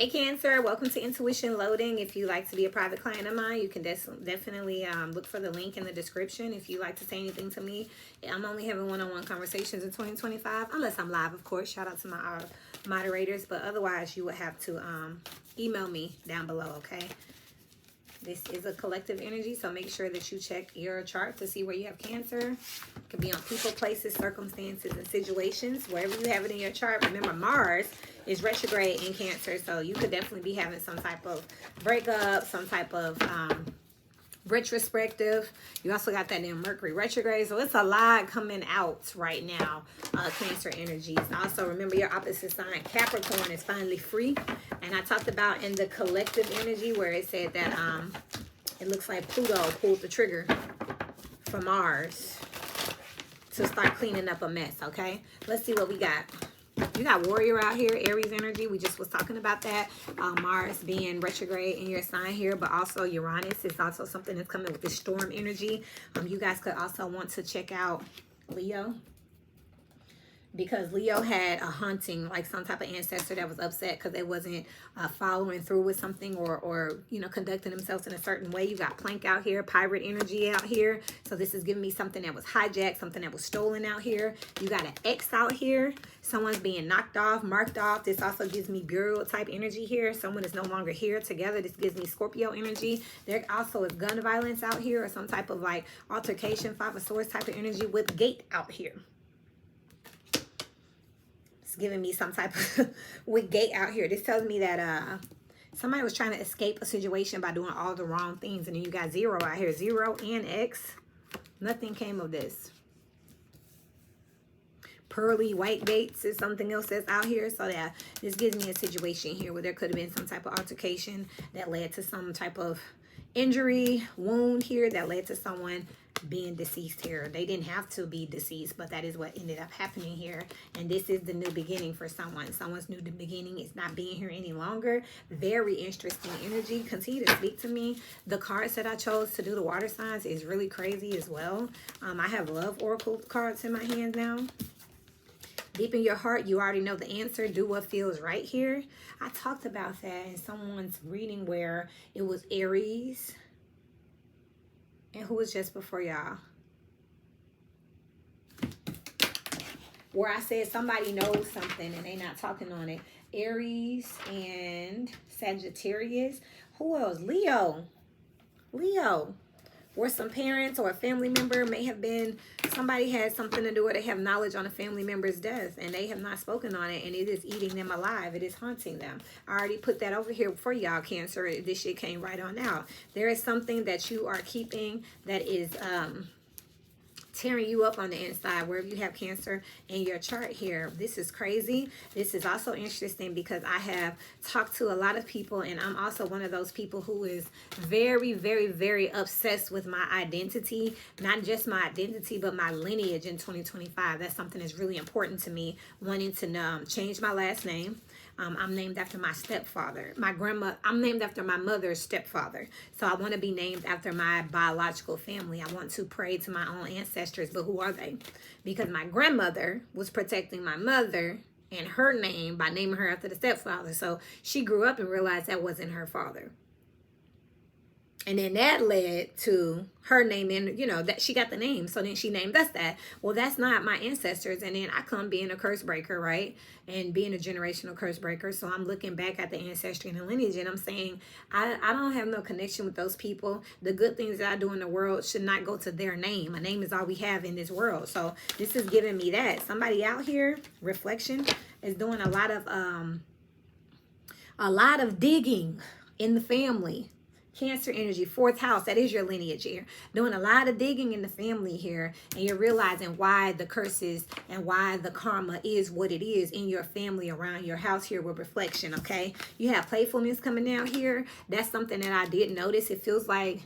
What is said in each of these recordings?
Hey Cancer, welcome to Intuition Loading. If you like to be a private client of mine, you can definitely look for the link in the description. If you like to say anything to me, I'm only having one-on-one conversations in 2025, unless I'm live, of course. Shout out to my moderators, but otherwise you would have to email me down below, okay? This is a collective energy, so make sure that you check your chart to see where you have Cancer. It could be on people, places, circumstances, and situations. Wherever you have it in your chart. Remember, Mars is retrograde in Cancer, so you could definitely be having some type of breakup, some type of retrospective. You also got that in Mercury Retrograde, so it's a lot coming out right now, Cancer energies. Also, remember your opposite sign, Capricorn, is finally free. And I talked about in the collective energy where it said that it looks like Pluto pulled the trigger for Mars to start cleaning up a mess, okay? Let's see what we got. You got Warrior out here, Aries energy. We just was talking about that. Mars being retrograde in your sign here, but also Uranus is also something that's coming with the storm energy. You guys could also want to check out Leo, because Leo had a haunting, like some type of ancestor that was upset because they wasn't following through with something or you know, conducting themselves in a certain way. You got Plank out here, pirate energy out here. So this is giving me something that was hijacked, something that was stolen out here. You got an X out here. Someone's being knocked off, marked off. This also gives me burial type energy here. Someone is no longer here together. This gives me Scorpio energy. There also is gun violence out here, or some type of like altercation, Five of Swords type of energy with Gate out here. It's giving me some type of with Gate out here. This tells me that somebody was trying to escape a situation by doing all the wrong things. And then you got 0 out here. 0 and X. Nothing came of this. Pearly white gates is something else that's out here. So that this gives me a situation here where there could have been some type of altercation that led to some type of injury, wound here that led to someone being deceased here. They didn't have to be deceased, but that is what ended up happening here. And this is the new beginning for someone. Someone's new beginning is not being here any longer. Very interesting energy. Continue to speak to me. The cards that I chose to do the water signs is really crazy as well. I have love oracle cards in my hand now. Deep in your heart, you already know the answer. Do what feels right here. I talked about that in someone's reading where it was Aries. And who was just before y'all? Where I said somebody knows something and they not talking on it. Aries and Sagittarius. Who else? Leo. Leo. Where some parents or a family member may have been, somebody had something to do with, they have knowledge on a family member's death and they have not spoken on it, and it is eating them alive. It is haunting them. I already put that over here for y'all, Cancer. This shit came right on out. There is something that you are keeping that is tearing you up on the inside, wherever you have Cancer in your chart here. This is crazy. This is also interesting because I have talked to a lot of people, and I'm also one of those people who is very, very, very obsessed with my identity. Not just my identity, but my lineage in 2025. That's something that's really important to me, wanting to change my last name. I'm named after my stepfather. I'm named after my mother's stepfather. So I want to be named after my biological family. I want to pray to my own ancestors, but who are they? Because my grandmother was protecting my mother and her name by naming her after the stepfather. So she grew up and realized that wasn't her father. And then that led to her naming, you know, that she got the name. So then she named us that. Well, that's not my ancestors. And then I come being a curse breaker, right? And being a generational curse breaker. So I'm looking back at the ancestry and the lineage, and I'm saying, I don't have no connection with those people. The good things that I do in the world should not go to their name. A name is all we have in this world. So this is giving me that. Somebody out here, reflection, is doing a lot of digging in the family. Cancer energy, 4th house, that is your lineage here. Doing a lot of digging in the family here, and you're realizing why the curses and why the karma is what it is in your family around your house here with reflection, okay? You have playfulness coming down here. That's something that I did notice. It feels like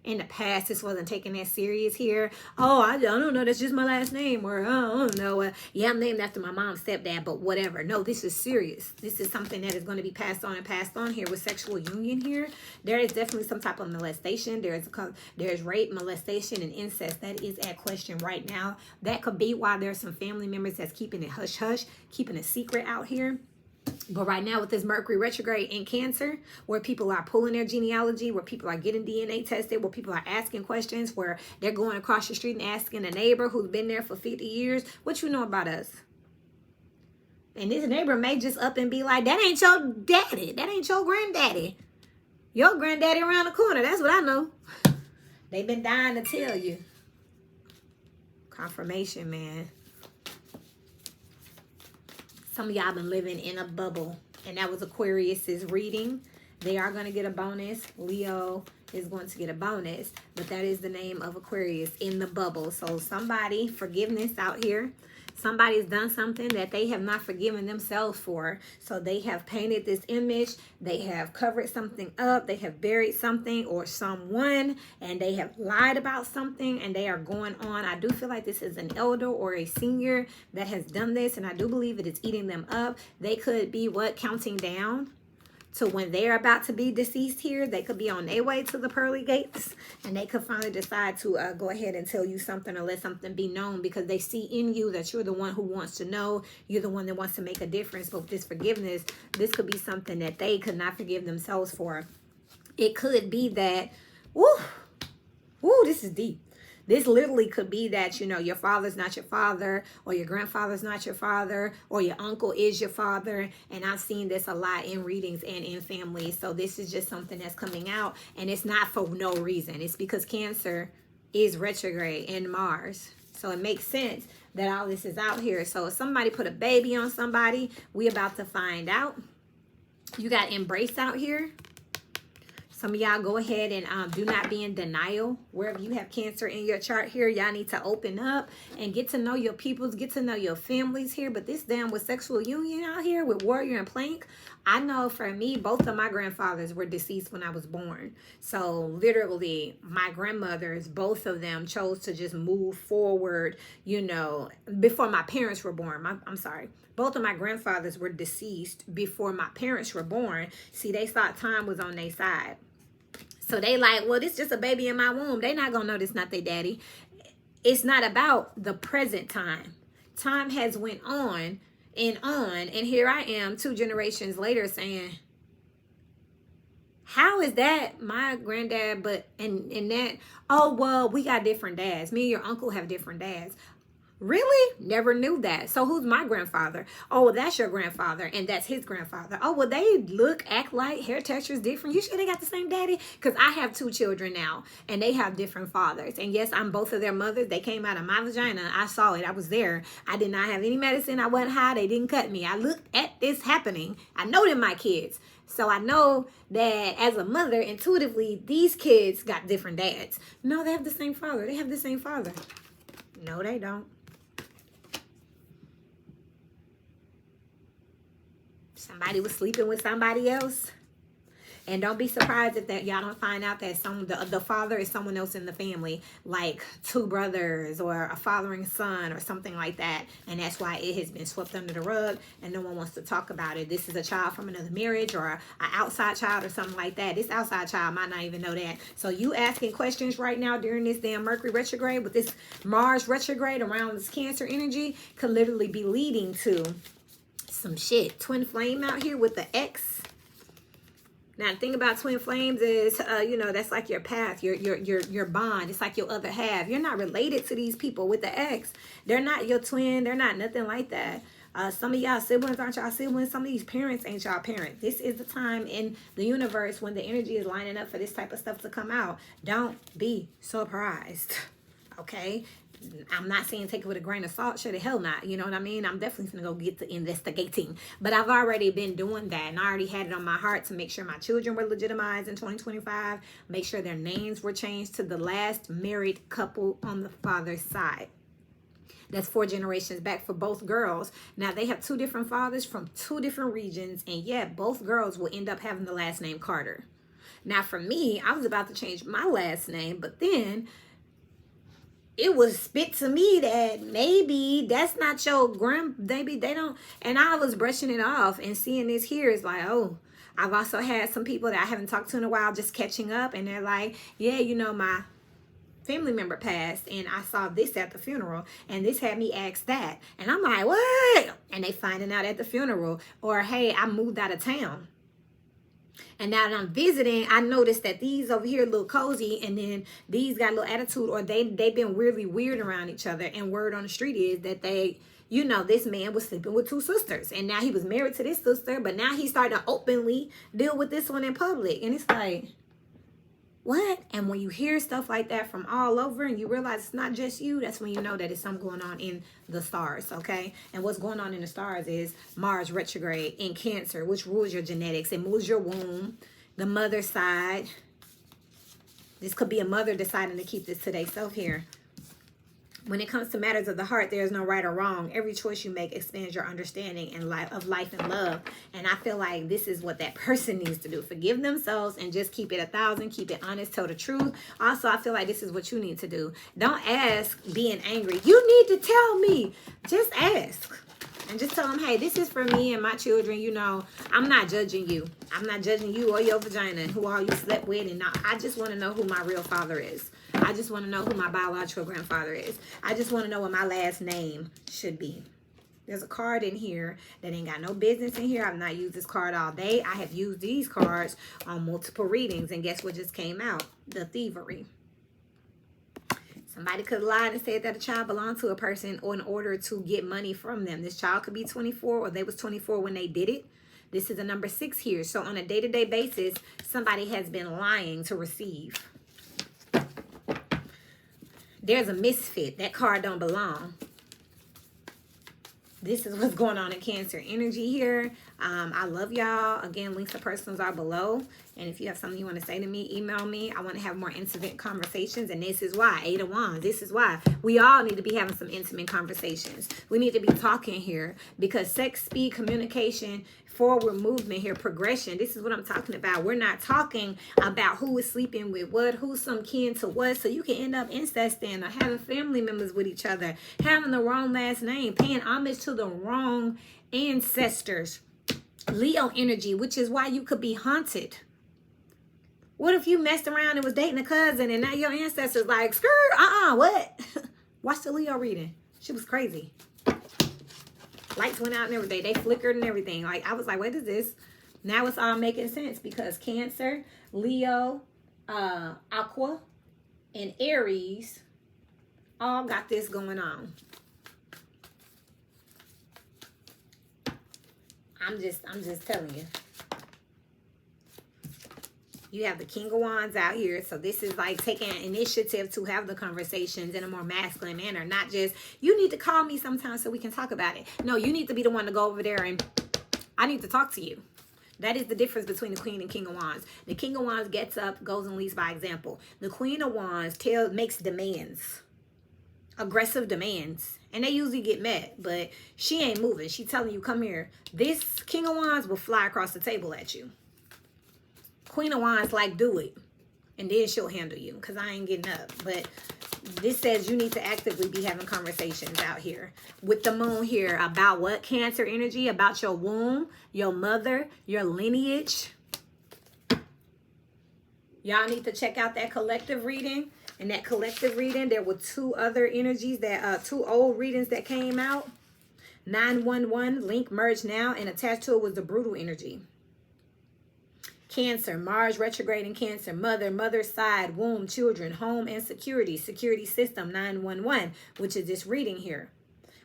in the past this wasn't taken that serious here. Oh, I don't know, that's just my last name. Or I don't know, yeah, I'm named after my mom's stepdad, but whatever. No, this is serious. This is something that is going to be passed on and passed on here with sexual union here. There is definitely some type of molestation. There's rape, molestation, and incest. That is at question right now. That could be why there's some family members that's keeping it hush hush, keeping it secret out here. But right now with this Mercury retrograde in Cancer, where people are pulling their genealogy, where people are getting DNA tested, where people are asking questions, where they're going across the street and asking a neighbor who's been there for 50 years, what you know about us? And this neighbor may just up and be like, that ain't your daddy. That ain't your granddaddy. Your granddaddy around the corner. That's what I know. They've been dying to tell you. Confirmation, man. Some of y'all been living in a bubble. And that was Aquarius's reading. They are going to get a bonus. Leo is going to get a bonus. But that is the name of Aquarius, in the bubble. So somebody, forgiveness out here. Somebody's done something that they have not forgiven themselves for. So they have painted this image. They have covered something up. They have buried something or someone. And they have lied about something. And they are going on. I do feel like this is an elder or a senior that has done this. And I do believe it is eating them up. They could be what? Counting down to when they're about to be deceased here. They could be on their way to the pearly gates, and they could finally decide to go ahead and tell you something or let something be known, because they see in you that you're the one who wants to know. You're the one that wants to make a difference. But with this forgiveness, this could be something that they could not forgive themselves for. It could be that, woo, this is deep. This literally could be that, you know, your father's not your father, or your grandfather's not your father, or your uncle is your father. And I've seen this a lot in readings and in families. So this is just something that's coming out, and it's not for no reason. It's because Cancer is retrograde in Mars. So it makes sense that all this is out here. So if somebody put a baby on somebody, we about to find out. You got embrace out here. Some of y'all go ahead and do not be in denial. Wherever you have Cancer in your chart here, y'all need to open up and get to know your peoples, get to know your families here. But this damn with sexual union out here with Warrior and Plank, I know for me, both of my grandfathers were deceased when I was born. So literally, my grandmothers, both of them chose to just move forward, you know, before my parents were born. I'm sorry. Both of my grandfathers were deceased before my parents were born. See, they thought time was on their side. So they like, well, this just a baby in my womb. They not going to know this not their daddy. It's not about the present time. Time has went on. And here I am 2 generations later saying, how is that my granddad? But, and that, oh, well, we got different dads. Me and your uncle have different dads. Really? Never knew that. So who's my grandfather? Oh, well, that's your grandfather, and that's his grandfather. Oh, well, they look, act like, hair texture is different. You sure they got the same daddy? Because I have 2 children now, and they have different fathers. And yes, I'm both of their mothers. They came out of my vagina. I saw it. I was there. I did not have any medicine. I wasn't high. They didn't cut me. I looked at this happening. I know they're my kids. So I know that as a mother, intuitively, these kids got different dads. No, they have the same father. They have the same father. No, they don't. Somebody was sleeping with somebody else. And don't be surprised if that y'all don't find out that the father is someone else in the family, like 2 brothers or a father and son or something like that. And that's why it has been swept under the rug and no one wants to talk about it. This is a child from another marriage or an outside child or something like that. This outside child might not even know that. So you asking questions right now during this damn Mercury retrograde with this Mars retrograde around this Cancer energy could literally be leading to some shit. Twin flame out here with the X. Now the thing about twin flames is, you know, that's like your path, your bond. It's like your other half. You're not related to these people with the X. They're not your twin. They're not nothing like that. Some of y'all siblings aren't y'all siblings. Some of these parents ain't y'all parents. This is the time in the universe when the energy is lining up for this type of stuff to come out. Don't be surprised. Okay? I'm not saying take it with a grain of salt. Sure the hell not. You know what I mean? I'm definitely going to go get to investigating. But I've already been doing that. And I already had it on my heart to make sure my children were legitimized in 2025. Make sure their names were changed to the last married couple on the father's side. That's 4 generations back for both girls. Now, they have 2 different fathers from 2 different regions. And yet, both girls will end up having the last name Carter. Now, for me, I was about to change my last name. But then it was spit to me that maybe that's not your maybe they don't. And I was brushing it off and seeing this here is like, oh, I've also had some people that I haven't talked to in a while just catching up. And they're like, yeah, you know, my family member passed, and I saw this at the funeral, and this had me ask that, and I'm like, what? And they finding out at the funeral. Or, hey, I moved out of town, and now that I'm visiting, I noticed that these over here look cozy, and then these got a little attitude, or they've been weirdly weird around each other. And word on the street is that they, you know, this man was sleeping with 2 sisters, and now he was married to this sister, but now he's starting to openly deal with this one in public. And it's like, what? And when you hear stuff like that from all over, and you realize it's not just you, that's when you know that it's something going on in the stars, okay? And what's going on in the stars is Mars retrograde in Cancer, which rules your genetics. It moves your womb, the mother side. This could be a mother deciding to keep this to themselves here. When it comes to matters of the heart, there is no right or wrong. Every choice you make expands your understanding and of life and love. And I feel like this is what that person needs to do. Forgive themselves and just keep it 1,000. Keep it honest. Tell the truth. Also, I feel like this is what you need to do. Don't ask being angry. You need to tell me. Just ask. And just tell them, hey, this is for me and my children. You know, I'm not judging you. I'm not judging you or your vagina and who all you slept with. And I just want to know who my real father is. I just want to know who my biological grandfather is. I just want to know what my last name should be. There's a card in here that ain't got no business in here. I've not used this card all day. I have used these cards on multiple readings. And guess what just came out? The thievery. Somebody could lie and say that a child belonged to a person or in order to get money from them. This child could be 24 or they was 24 when they did it. This is a number 6 here. So on a day-to-day basis, somebody has been lying to receive. There's a misfit. That card don't belong. This is what's going on in Cancer energy here. I love y'all. Again, links to personals are below. And if you have something you want to say to me, email me. I want to have more intimate conversations. And this is why. 8 of Wands. This is why. We all need to be having some intimate conversations. We need to be talking here. Because sex, speed, communication, forward movement here, progression. This is what I'm talking about. We're not talking about who is sleeping with what, who's some kin to what. So you can end up incesting or having family members with each other, having the wrong last name, paying homage to the wrong ancestors. Leo energy, which is why you could be haunted. What if you messed around and was dating a cousin and now your ancestors like, skirt, what? Watch the Leo reading. She was crazy. Lights went out and everything. They flickered and everything. Like, I was like, what is this? Now it's all making sense because Cancer, Leo, AQUA, and Aries all got this going on. I'm just telling you. You have the King of Wands out here. So this is like taking initiative to have the conversations in a more masculine manner. Not just, you need to call me sometime so we can talk about it. No, you need to be the one to go over there and I need to talk to you. That is the difference between the Queen and King of Wands. The King of Wands gets up, goes and leads by example. The Queen of Wands makes demands. Aggressive demands. And they usually get met, but she ain't moving. She telling you, come here. This King of Wands will fly across the table at you. Queen of Wands like, do it. And then she'll handle you because I ain't getting up. But this says you need to actively be having conversations out here. With the moon here about what? Cancer energy, about your womb, your mother, your lineage. Y'all need to check out that collective reading. In that collective reading, there were 2 other energies, that 2 old readings that came out. 911, link merged now, and attached to it was the brutal energy. Cancer, Mars retrograde in Cancer, mother's side, womb, children, home, and security system, 911, which is this reading here,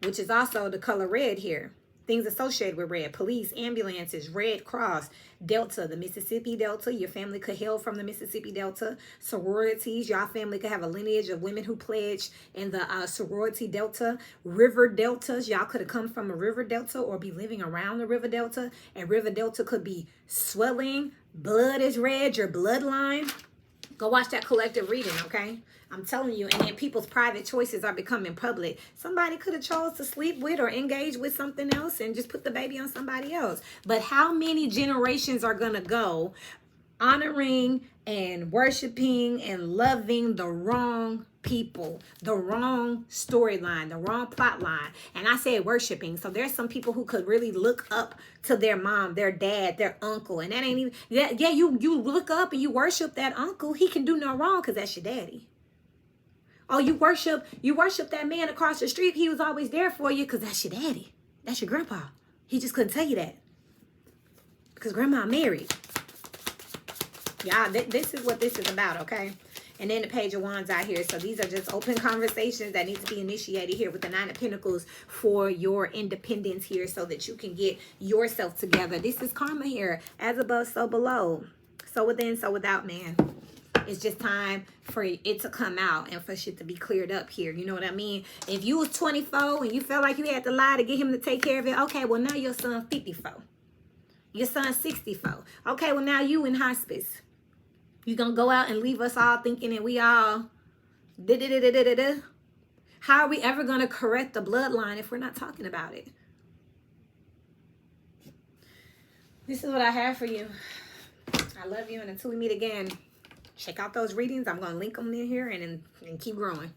which is also the color red here. Things associated with red, police, ambulances, Red Cross, Delta, the Mississippi Delta. Your family could hail from the Mississippi Delta. Sororities, your family could have a lineage of women who pledged in the sorority Delta. River Deltas, y'all could have come from a river Delta or be living around the river Delta. And river Delta could be swelling, blood is red, your bloodline. Go watch that collective reading, okay? I'm telling you, and then people's private choices are becoming public. Somebody could have chose to sleep with or engage with something else and just put the baby on somebody else. But how many generations are going to go honoring and worshiping and loving the wrong people, the wrong storyline, the wrong plot line? And I said worshiping. So there's some people who could really look up to their mom, their dad, their uncle. And that ain't even, yeah, you look up and you worship that uncle. He can do no wrong because that's your daddy. Oh, you worship that man across the street. He was always there for you because that's your daddy. That's your grandpa. He just couldn't tell you that because grandma married. Y'all, this is what this is about, okay? And then the Page of Wands out here. So these are just open conversations that need to be initiated here with the Nine of Pentacles for your independence here so that you can get yourself together. This is karma here. As above, so below. So within, so without, man. It's just time for it to come out and for shit to be cleared up here. You know what I mean? If you was 24 and you felt like you had to lie to get him to take care of it, okay, well, now your son 54. Your son 64. Okay, well, now you in hospice. You gonna go out and leave us all thinking that we all da-da-da-da-da-da-da? How are we ever gonna correct the bloodline if we're not talking about it? This is what I have for you. I love you, and until we meet again, check out those readings. I'm gonna link them in here and keep growing.